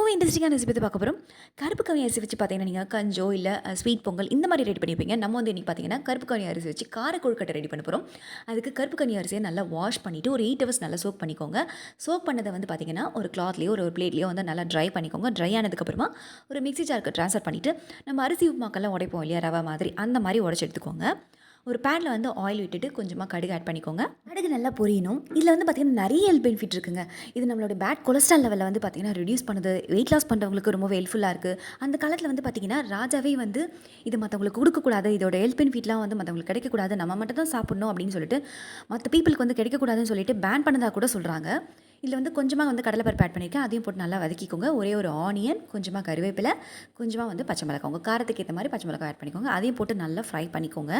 ரொம்பவே இன்ட்ரெஸ்டிங்கான ரெசிபி பற்றி பார்க்க போகிறோம். கருப்பு கவுனி அரிசி வச்சு பார்த்தீங்கன்னா, நீங்கள் கஞ்சோ இல்லை ஸ்வீட் பொங்கல் இந்த மாதிரி ரெடி பண்ணியிருப்பீங்க. நம்ம வந்து இன்றைக்கி பார்த்தீங்கன்னா, கருப்பு கவுனி அரிசி வச்சு கார கொழுக்கட்டை ரெடி பண்ண போகிறோம். அதுக்கு கருப்பு கவுனி அரிசியை நல்லா வாஷ் பண்ணிவிட்டு ஒரு 8 ஹவர்ஸ் நல்லா சோக் பண்ணிக்கோங்க. சோக் பண்ணதை வந்து பார்த்தீங்கன்னா, ஒரு கிளாத்லேயோ ஒரு பிளேட்லேயோ வந்து நல்லா ட்ரை பண்ணிக்கோங்க. ட்ரை ஆனதுக்கப்புறமா ஒரு மிக்ஸி ஜாருக்கு ட்ரான்ஸ்ஃபர் பண்ணிவிட்டு, நம்ம அரிசி உப்புமாக்கெல்லாம் உடைப்போம் இல்லையா, ரவை மாதிரி அந்த மாதிரி உடச்சி எடுத்துக்கோங்க. ஒரு பேனில் வந்து ஆயில் விட்டுட்டு கொஞ்சமாக கடுகு ஆட் பண்ணிக்கோங்க. கடுகு நல்லா பொரியணும். இதில் வந்து பார்த்திங்கன்னா நிறைய ஹெல்த் பெனிஃபிட் இருக்குங்க. இது நம்மளோட பேட் கொலஸ்ட்ரால் லெவலில் வந்து பார்த்திங்கன்னா ரெடியூஸ் பண்ணுது. வெயிட் லாஸ் பண்ணுறவங்களுக்கு ரொம்ப ஹெல்ப்ஃபுல்லாக இருக்குது. அந்த காலத்தில் வந்து பார்த்திங்கன்னா ராஜாவே வந்து இது மற்றவங்களுக்கு கொடுக்கக்கூடாது, இதோட ஹெல்த் பெனிஃபிட்லாம் வந்து மற்றவங்களுக்கு கிடைக்கக்கூடாது, நம்ம மட்டும் தான் சாப்பிட்ணும் அப்படின்னு சொல்லிட்டு மற்ற பீப்புளுக்கு வந்து கிடைக்கக்கூடாதுன்னு சொல்லிட்டு பேன் பண்ணதாக கூட சொல்கிறாங்க. இதில் வந்து கொஞ்சமாக வந்து கடலைப்பருப்பு ஆட் பண்ணியிருக்கேன். அதையும் போட்டு நல்லா வதக்கிக்கோங்க. ஒரே ஒரு ஆனியன், கொஞ்சமாக கருவேப்பிலை, கொஞ்சமாக வந்து பச்சை மிளகாய், உங்கள் காரத்துக்கு ஏற்ற மாதிரி பச்சை மிளகாய் ஆட் பண்ணிக்கோங்க. அதையும் போட்டு நல்லா ஃப்ரை பண்ணிக்கோங்க.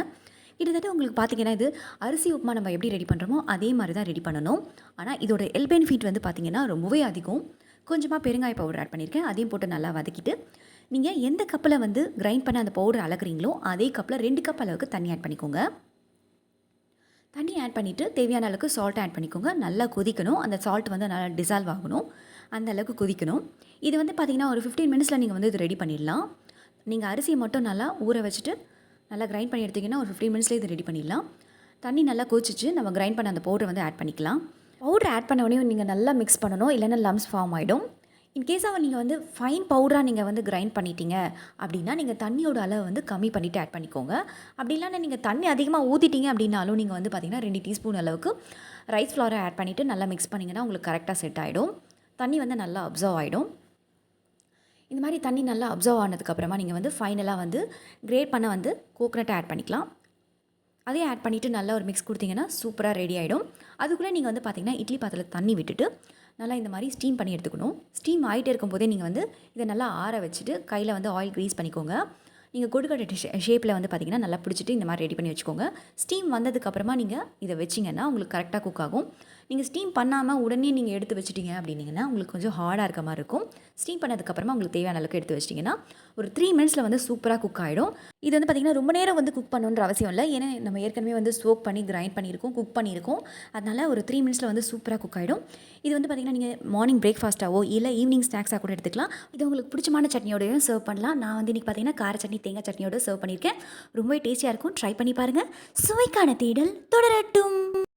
கிட்டத்தட்ட உங்களுக்கு பார்த்திங்கன்னா இது அரிசி உப்புமா நம்ம எப்படி ரெடி பண்ணுறோமோ அதே மாதிரி தான் ரெடி பண்ணணும். ஆனால் இதோட ஹெல்த் பெனிஃபிட் வந்து பார்த்திங்கன்னா ரொம்பவே அதிகம். கொஞ்சமாக பெருங்காய பவுடர் ஆட் பண்ணியிருக்கேன். அதையும் போட்டு நல்லா வதக்கிட்டு நீங்கள் எந்த கப்பில் வந்து கிரைண்ட் பண்ண அந்த பவுடர் அளக்குறீங்களோ அதே கப்பில் 2 கப் அளவுக்கு தண்ணி ஆட் பண்ணிக்கோங்க. தண்ணி ஆட் பண்ணிவிட்டு தேவையான அளவுக்கு சால்ட் ஆட் பண்ணிக்கோங்க. நல்லா கொதிக்கணும். அந்த சால்ட் வந்து நல்லா டிசால்வ் ஆகணும். அந்த அளவுக்கு கொதிக்கணும். இது வந்து பார்த்திங்கன்னா ஒரு 15 மினிட்ஸில் நீங்கள் வந்து இது ரெடி பண்ணிடலாம். நீங்கள் அரிசியை மட்டும் நல்லா ஊற வச்சுட்டு நல்லா கிரைண்ட் பண்ணி எடுத்திங்கன்னா ஒரு 15 மினிட்ஸ்லேயே இது ரெடி பண்ணிடலாம். தண்ணி நல்லா கொதிச்சிச்சு. நம்ம கிரைண்ட் பண்ண அந்த பவுடர் வந்து ஆட் பண்ணிக்கலாம். பவுடர் ஆட் பண்ண உடனே நீங்கள் நல்லா மிக்ஸ் பண்ணணும், இல்லைன்னா லம்ஸ் ஃபார்ம் ஆகிடும். இன்கேஸாக நீங்கள் வந்து ஃபைன் பவுடராக நீங்கள் வந்து கிரைண்ட் பண்ணிட்டீங்க அப்படின்னா நீங்கள் தண்ணியோட அளவு வந்து கம்மி பண்ணிவிட்டு ஆட் பண்ணிக்கோங்க. அப்படி இல்லைன்னா நீங்கள் தண்ணி அதிகமாக ஊற்றிட்டீங்க அப்படின்னாலும் நீங்கள் வந்து பார்த்திங்கன்னா 2 டீஸ்பூன் அளவுக்கு ரைஸ் ஃப்ளாரை ஆட் பண்ணிவிட்டு நல்லா மிக்ஸ் பண்ணிங்கன்னா உங்களுக்கு கரெக்டாக செட் ஆகிடும். தண்ணி வந்து நல்லா அப்சர்வ் ஆகிடும். இந்த மாதிரி தண்ணி நல்லா அப்சர்வ் ஆனதுக்கப்புறமா நீங்கள் வந்து ஃபைனலாக வந்து கிரேட் பண்ண வந்து கோகனட்டை ஆட் பண்ணிக்கலாம். அதையும் ஆட் பண்ணிவிட்டு நல்லா ஒரு மிக்ஸ் கொடுத்தீங்கன்னா சூப்பராக ரெடி ஆகிடும். அதுக்குள்ளே நீங்கள் வந்து பார்த்திங்கன்னா இட்லி பாத்திரத்தில் தண்ணி விட்டுட்டு நல்லா இந்த மாதிரி ஸ்டீம் பண்ணி எடுத்துக்கணும். ஸ்டீம் ஆகிட்டே இருக்கும்போதே நீங்கள் வந்து இதை நல்லா ஆற வச்சுட்டு கையில் வந்து ஆயில் க்ரீஸ் பண்ணிக்கோங்க. நீங்கள் கொடுக்கட்ட ஷேப்பில் வந்து பார்த்திங்கன்னா நல்லா பிடிச்சிட்டு இந்த மாதிரி ரெடி பண்ணி வச்சுக்கோங்க. ஸ்டீம் வந்ததுக்கப்புறமா நீங்கள் இதை வச்சிங்கன்னா உங்களுக்கு கரெக்டாக குக் ஆகும். நீங்கள் ஸ்டீம் பண்ணாமல் உடனே நீங்கள் எடுத்து வச்சிட்டிங்க அப்படின்னீங்கன்னா உங்களுக்கு கொஞ்சம் ஹார்டாக இருக்க மாதிரி இருக்கும். ஸ்டீம் பண்ணதுக்கப்புறமா உங்களுக்கு தேவையான அளவுக்கு எடுத்து வச்சிட்டிங்கன்னா ஒரு 3 மினிட்ஸில் வந்து சூப்பராக குக் ஆகிடும். இது வந்து பார்த்திங்கன்னா ரொம்ப நேரம் வந்து குக் பண்ணணுன்ற அவசியம் இல்லை. ஏன்னா நம்ம ஏற்கனவே வந்து சோக் பண்ணி கிரைண்ட் பண்ணியிருக்கோம், குக் பண்ணியிருக்கோம். அதனால் ஒரு 3 மினிட்ஸில் வந்து சூப்பராக குக் ஆகிடும். இது வந்து பார்த்திங்கன்னா நீங்கள் மார்னிங் பிரேக்ஃபாஸ்ட்டாவோ இல்லை ஈவினிங் ஸ்நாக்ஸாக கூட எடுத்துக்கலாம். இது உங்களுக்கு பிடிச்சமான சட்னியோடையும் சர்வ் பண்ணலாம். நான் வந்து இன்றைக்கி பார்த்திங்கன்னா கார சட்னி தேங்காய் சட்னியோட சர்வ் பண்ணியிருக்கேன். ரொம்பவே டேஸ்டியாக இருக்கும். ட்ரை பண்ணி பாருங்கள். சுவைக்கான தேடல் தொடரட்டும்.